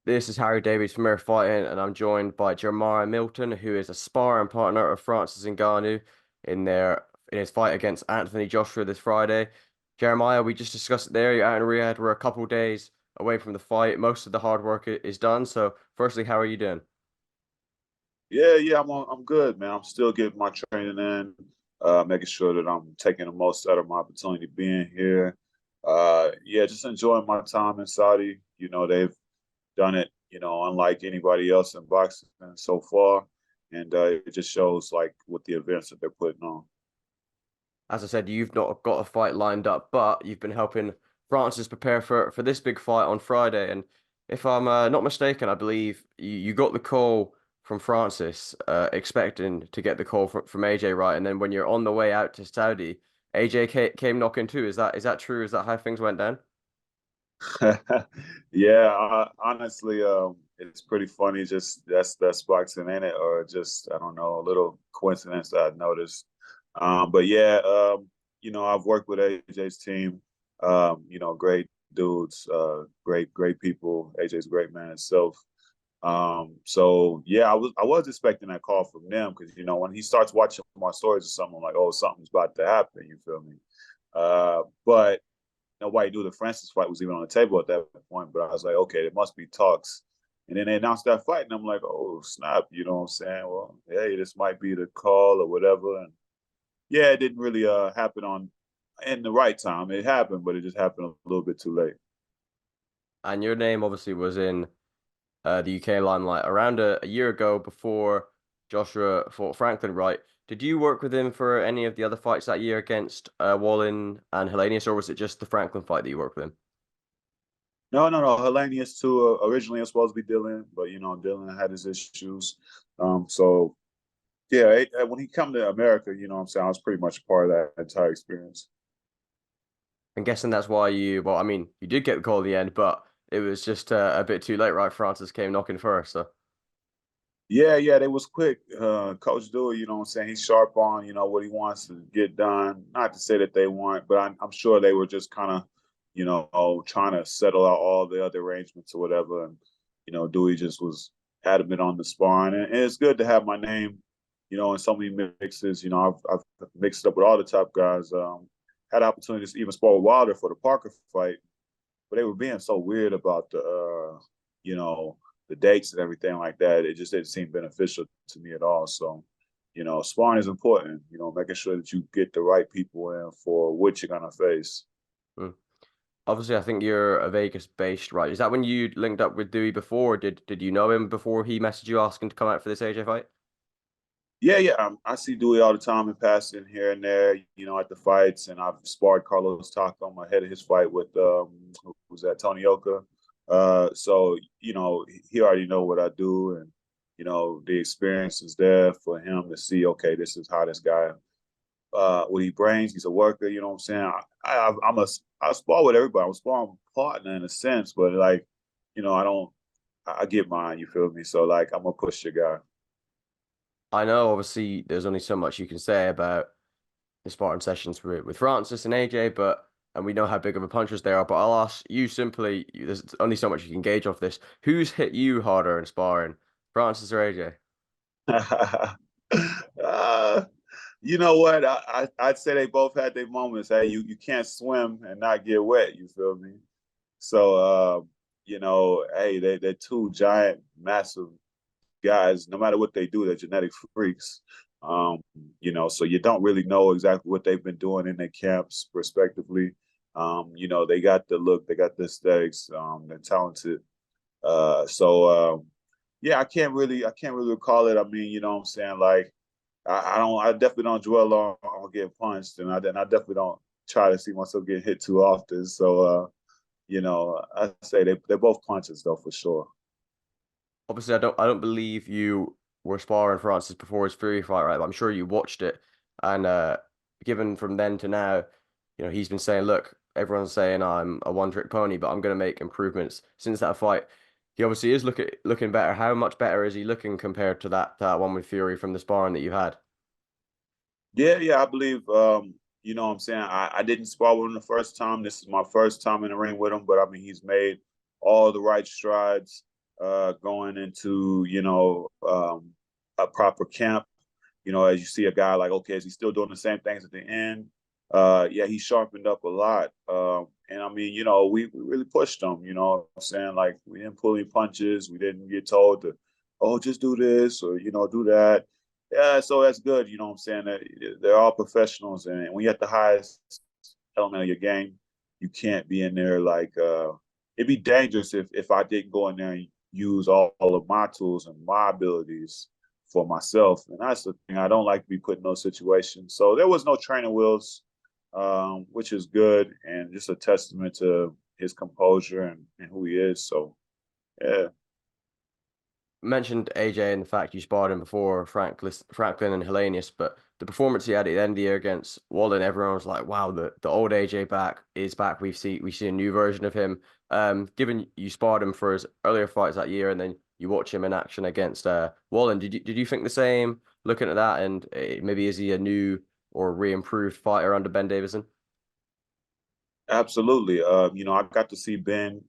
This is Harry Davies from Air Fighting, and I'm joined by Jeremiah Milton, who is a sparring partner of Francis Ngannou in his fight against Anthony Joshua this Friday. Jeremiah, we just discussed it there. You're out in Riyadh. We're a couple of days away from the fight. Most of the hard work is done. So, firstly, how are you doing? Yeah, I'm good, man. I'm still getting my training in, making sure that I'm taking the most out of my opportunity being here. Yeah, just enjoying my time in Saudi. They've done it, unlike anybody else in boxing so far, and it just shows like with the events that they're putting on. As I said, you've not got a fight lined up, but you've been helping Francis prepare for this big fight on Friday. And if I'm not mistaken, I believe you got the call from Francis, expecting to get the call from AJ, right? And then when you're on the way out to Saudi, AJ came knocking too. Is that true? Is that how things went down? Yeah, honestly, it's pretty funny. Just that's boxing, ain't it? Or just I don't know, a little coincidence that I noticed. But yeah, I've worked with AJ's team. Great dudes, great people. AJ's a great man himself. So yeah, I was expecting that call from them because when he starts watching my stories or something, I'm like, oh, something's about to happen. You feel me? But nobody knew the Francis fight was even on the table at that point. But I was like, okay, there must be talks. And then they announced that fight, and I'm like, oh snap, you know what I'm saying? Well, hey, this might be the call or whatever. And yeah, it didn't really happen on in the right time. It happened, but it just happened a little bit too late. And your name obviously was in the UK limelight around a year ago before Joshua fought Franklin, right? Did you work with him for any of the other fights that year against Wallin and Hellenius, or was it just the Franklin fight that you worked with him? No. Hellenius too. Originally, it was supposed to be Dylan, but Dylan had his issues. So yeah, when he come to America, what I'm saying, I was pretty much part of that entire experience. I'm guessing that's why well, I mean, you did get the call in the end, but it was just a bit too late, right? Francis came knocking first, so. Yeah, they was quick. Coach Dewey, what I'm saying, he's sharp on, what he wants to get done. Not to say that they weren't, but I'm sure they were just kind of, trying to settle out all the other arrangements or whatever. And, Dewey just was adamant on the sparring. And it's good to have my name, in so many mixes. I've mixed up with all the top guys. Had opportunities to even spar with Wilder for the Parker fight, but they were being so weird about the dates and everything like that. It just didn't seem beneficial to me at all. So, sparring is important. Making sure that you get the right people in for what you're gonna face. Mm. Obviously, I think you're a Vegas based, right? Is that when you linked up with Dewey before? Or did you know him before he messaged you asking to come out for this AJ fight? Yeah. I see Dewey all the time in passing here and there, at the fights, and I've sparred Carlos Takam ahead of his fight with who was that, Tony Oka. So he already know what I do, and the experience is there for him to see. Okay, this is how this guy what he brings. He's a worker. You know what I'm saying? I spar with everybody. I'm a sparring partner in a sense, but like, I don't. I get mine. You feel me? So like, I'm gonna push your guy. I know, obviously, there's only so much you can say about the Spartan sessions with Francis and AJ, and we know how big of a punchers they are. But I'll ask you simply, there's only so much you can gauge off this. Who's hit you harder in sparring, Francis or AJ? uh, you know what? I'd say they both had their moments. Hey, you can't swim and not get wet. You feel me? So hey, they're two giant, massive guys. No matter what they do, they're genetic freaks. Um, so you don't really know exactly what they've been doing in their camps, respectively. They got the look, they got the aesthetics, they're talented. Yeah, I can't really recall it. I mean, what I'm saying, like, I definitely don't dwell on getting punched, and I definitely don't try to see myself getting hit too often. So, I say they're both punches though, for sure. Obviously, I don't believe you were sparring Francis before his Fury fight, right? But I'm sure you watched it, and given from then to now, he's been saying, look, everyone's saying I'm a one-trick pony, but I'm going to make improvements since that fight. He obviously is looking better. How much better is he looking compared to that one with Fury from the sparring that you had? Yeah, I believe. What I'm saying, I didn't spar with him the first time. This is my first time in the ring with him, but I mean, he's made all the right strides. going into, a proper camp. As you see a guy like, okay, is he still doing the same things at the end? Yeah, he sharpened up a lot. And I mean, we really pushed him, what I'm saying? Like, we didn't pull any punches. We didn't get told to, oh, just do this or, do that. Yeah, so that's good. You know what I'm saying? They're all professionals. And when you're at the highest element of your game, you can't be in there like, it'd be dangerous if I didn't go in there and use all of my tools and my abilities for myself. And that's the thing. I don't like to be put in those situations. So there was no training wheels, which is good and just a testament to his composure and who he is. So, yeah. Mentioned AJ and the fact you sparred him before Franklin and Hellenius, but the performance he had at the end of the year against Wallen, everyone was like, "Wow, the old AJ is back. We see a new version of him." Given you sparred him for his earlier fights that year, and then you watch him in action against Wallen, did you think the same? Looking at that, and maybe is he a new or re-improved fighter under Ben Davison? Absolutely. I got to see Ben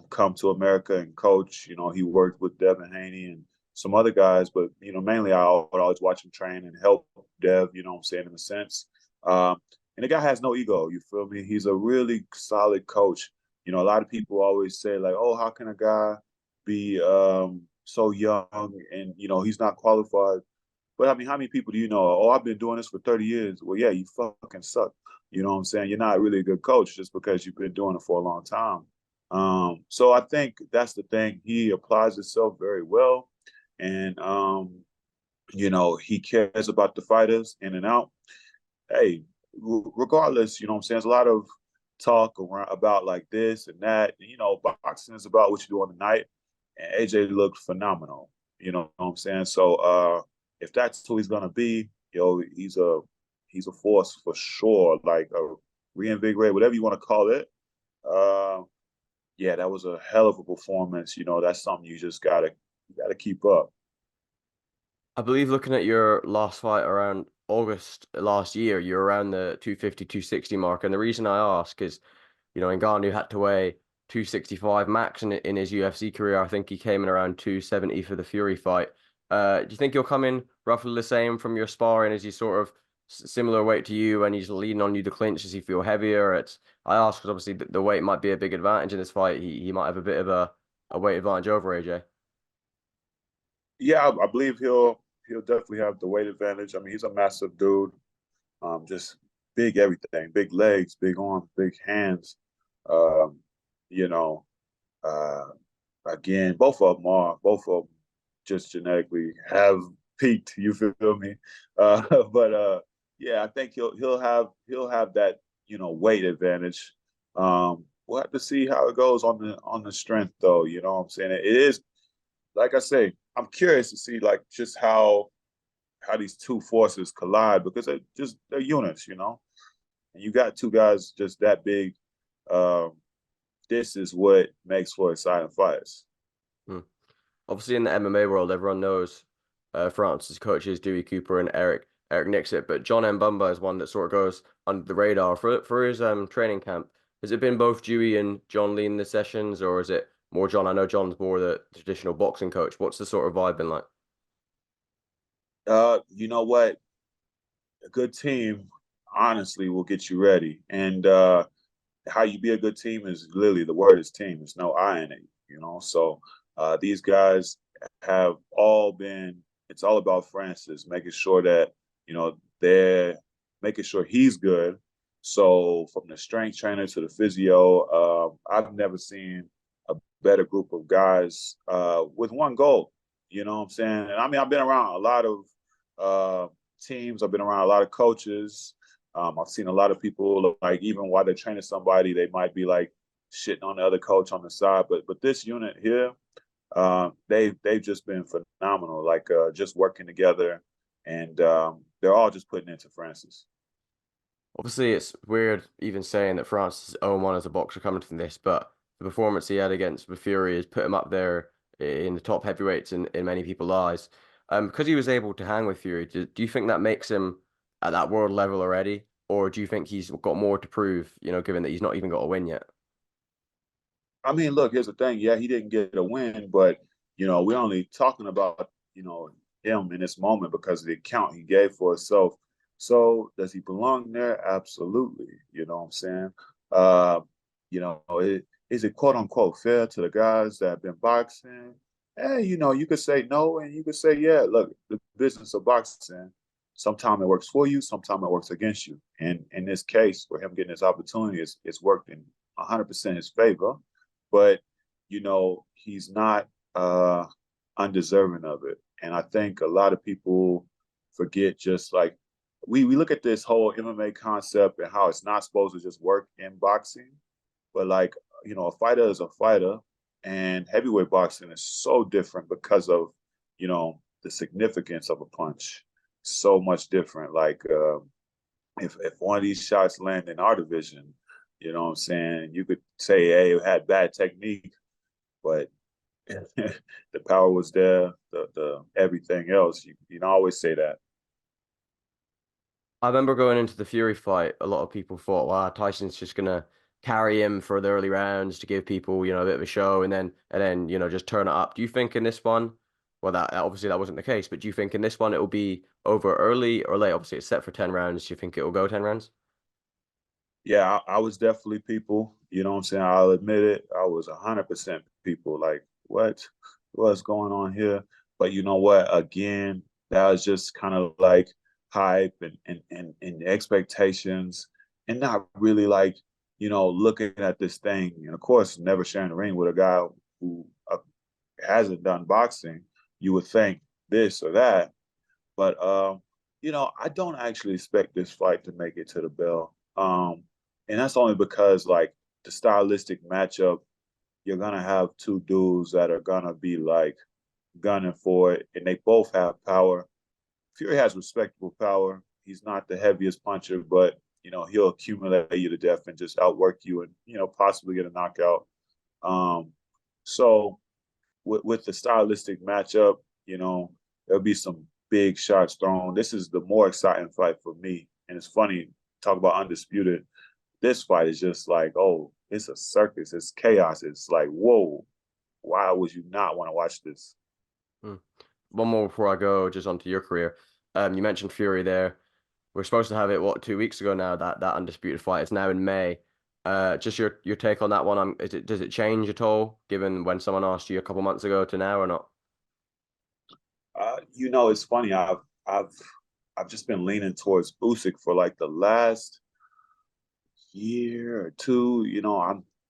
come to America and coach. He worked with Devin Haney and some other guys, but mainly I would always watch him train and help Dev. What I'm saying, in a sense. And the guy has no ego. You feel me? He's a really solid coach. A lot of people always say like, "Oh, how can a guy be so young and he's not qualified?" But I mean, how many people do you know? Oh, I've been doing this for 30 years. Well, yeah, you fucking suck. You know what I'm saying? You're not really a good coach just because you've been doing it for a long time. So I think that's the thing. He applies himself very well. And, he cares about the fighters in and out. Hey, regardless, what I'm saying? There's a lot of talk around about like this and that. Boxing is about what you do on the night. And AJ looked phenomenal. You know what I'm saying? So if that's who he's gonna be, he's a force for sure. Like a reinvigorate, whatever you want to call it. Uh, yeah, that was a hell of a performance. That's something you gotta keep up. I believe looking at your last fight around August last year, you're around the 250, 260 mark. And the reason I ask is, Ngannou had to weigh 265 max in his UFC career. I think he came in around 270 for the Fury fight. Do you think he'll come in roughly the same from your sparring? Is he sort of similar weight to you and he's leaning on you to clinch? Does he feel heavier? I ask because obviously the weight might be a big advantage in this fight. He might have a bit of a weight advantage over AJ. Yeah, I believe he'll definitely have the weight advantage. I mean, he's a massive dude. Just big everything, big legs, big arms, big hands. Um, you know, uh, again, both of them just genetically have peaked. You feel me? But yeah, I think he'll have that weight advantage. We'll have to see how it goes on the strength though. You know what I'm saying? It is like I say, I'm curious to see like just how these two forces collide because they're units. And you got two guys just that big. Um, this is what makes for exciting fights. Hmm. Obviously, in the MMA world, everyone knows France's coaches Dewey Cooper and Eric Nixit, but John Mbumba is one that sort of goes under the radar for his training camp. Has it been both Dewey and John leading the sessions, or is it more John? I know John's more the traditional boxing coach. What's the sort of vibe been like? You know what? A good team, honestly, will get you ready. And how you be a good team is literally the word is team. There's no I in it. So these guys have all been. It's all about Francis, making sure that they're making sure he's good. So from the strength trainer to the physio, I've never seen a better group of guys with one goal. You know what I'm saying? And I mean, I've been around a lot of uh, teams. I've been around a lot of coaches. I've seen a lot of people like even while they're training somebody, they might be like shitting on the other coach on the side. But this unit here, they've just been phenomenal. Like just working together, and they're all just putting into Francis. Obviously, it's weird even saying that Francis is 0-1 as a boxer coming from this, but the performance he had against the Fury has put him up there in the top heavyweights in many people's eyes. Because he was able to hang with Fury, do you think that makes him at that world level already? Or do you think he's got more to prove, given that he's not even got a win yet? I mean, look, here's the thing. Yeah, he didn't get a win, but we're only talking about, him in this moment because of the account he gave for himself. So does he belong there? Absolutely. You know what I'm saying? Uh, is it quote unquote fair to the guys that have been boxing? Hey, you could say no and you could say, yeah, look, the business of boxing, sometimes it works for you, sometimes it works against you. And in this case, for him getting this opportunity, it's worked in 100% his favor. But, he's not undeserving of it. And I think a lot of people forget, just like we look at this whole MMA concept and how it's not supposed to just work in boxing, but like, a fighter is a fighter, and heavyweight boxing is so different because of, the significance of a punch. So much different. Like if one of these shots land in our division, you know what I'm saying, you could say, hey, it had bad technique, but the power was there, the everything else. You don't always say that. I remember going into the Fury fight, a lot of people thought, wow, Tyson's just gonna carry him for the early rounds to give people, a bit of a show and then, just turn it up. Do you think in this one, well, that obviously that wasn't the case, but do you think in this one it will be over early or late? Obviously it's set for 10 rounds. Do you think it will go 10 rounds? Yeah, I was definitely people. You know what I'm saying? I'll admit it. I was 100% people. Like, what's going on here? But you know what? Again, that was just kind of like hype and expectations, and not really like, looking at this thing. And of course, never sharing the ring with a guy who hasn't done boxing. You would think this or that, but I don't actually expect this fight to make it to the bell. And that's only because like the stylistic matchup, you're gonna have two dudes that are gonna be like gunning for it, and they both have power. Fury has respectable power. He's not the heaviest puncher, but he'll accumulate you to death and just outwork you and possibly get a knockout. Um, so with the stylistic matchup, there'll be some big shots thrown. This is the more exciting fight for me. And it's funny, talk about undisputed. This fight is just like, oh, it's a circus. It's chaos. It's like, whoa, why would you not want to watch this? Hmm. One more before I go just onto your career. You mentioned Fury there. We're supposed to have it, what, 2 weeks ago now, that undisputed fight. It's now in May. Just your take on that one. Does it change at all, given when someone asked you a couple months ago to now or not? It's funny. I've I've just been leaning towards Usyk for like the last year or two.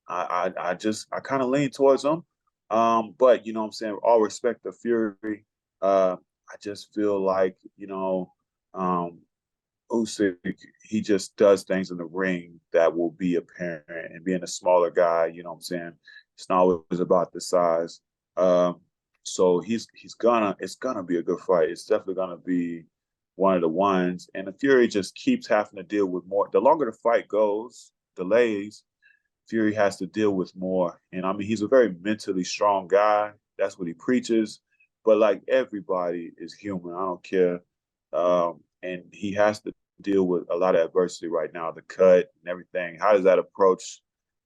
I kind of lean towards him. But what I'm saying, all respect to Fury. I just feel like, um, Usyk, he just does things in the ring that will be apparent. And being a smaller guy, what I'm saying, it's not always about the size. Um, so it's gonna be a good fight. It's definitely gonna be one of the ones. And the Fury just keeps having to deal with more. The longer the fight goes, delays, Fury has to deal with more. And I mean, he's a very mentally strong guy. That's what he preaches. But like everybody is human. I don't care. And he has to deal with a lot of adversity right now, the cut and everything. How does that approach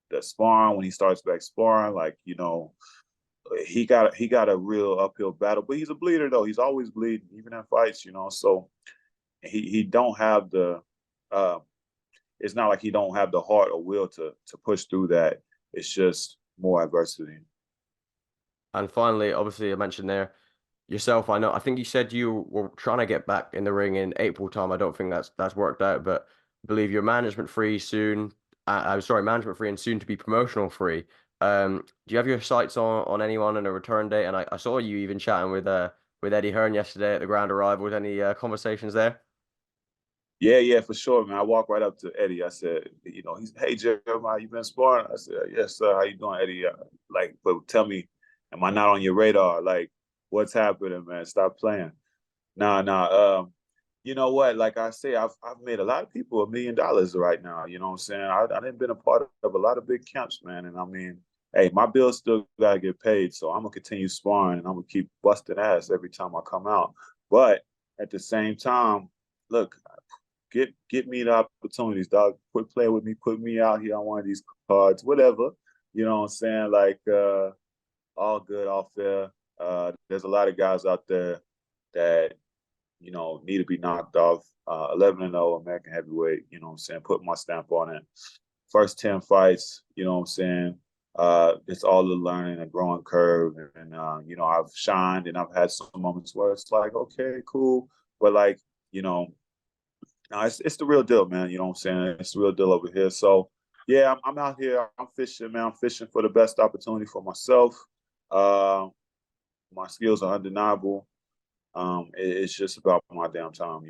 the sparring when he starts back sparring? Like, he got a real uphill battle, but he's a bleeder though. He's always bleeding, even in fights. So he don't have the uh, it's not like he don't have the heart or will to push through that. It's just more adversity. And finally, obviously, I mentioned there yourself. I think you said you were trying to get back in the ring in April time. I don't think that's worked out, but I believe you're management free soon. I'm sorry, management free and soon to be promotional free. Do you have your sights on anyone and a return date? And I saw you even chatting with Eddie Hearn yesterday at the Grand Arrival. With any conversations there? Yeah, yeah, for sure, man. I walked right up to Eddie. I said, hey Jeremiah, you been sparring? I said, yes, sir. How you doing, Eddie? But tell me, am I not on your radar? Like, what's happening, man? Stop playing. Nah, nah. You know what? Like I say, I've made a lot of people $1 million right now. You know what I'm saying? I didn't been a part of a lot of big camps, man. And I mean, hey, my bills still gotta get paid, so I'm gonna continue sparring and I'm gonna keep busting ass every time I come out. But at the same time, look, get me the opportunities, dog. Quit playing with me, put me out here on one of these cards, whatever. You know what I'm saying? Like all good, all fair. There's a lot of guys out there that, need to be knocked off. 11-0 American heavyweight, you know what I'm saying? Put my stamp on it. First 10 fights, you know what I'm saying? It's all the learning and growing curve. And, I've shined and I've had some moments where it's like, okay, cool. But like, no, it's the real deal, man. You know what I'm saying? It's the real deal over here. So, yeah, I'm out here. I'm fishing, man. I'm fishing for the best opportunity for myself. Uh, my skills are undeniable. It's just about my damn time,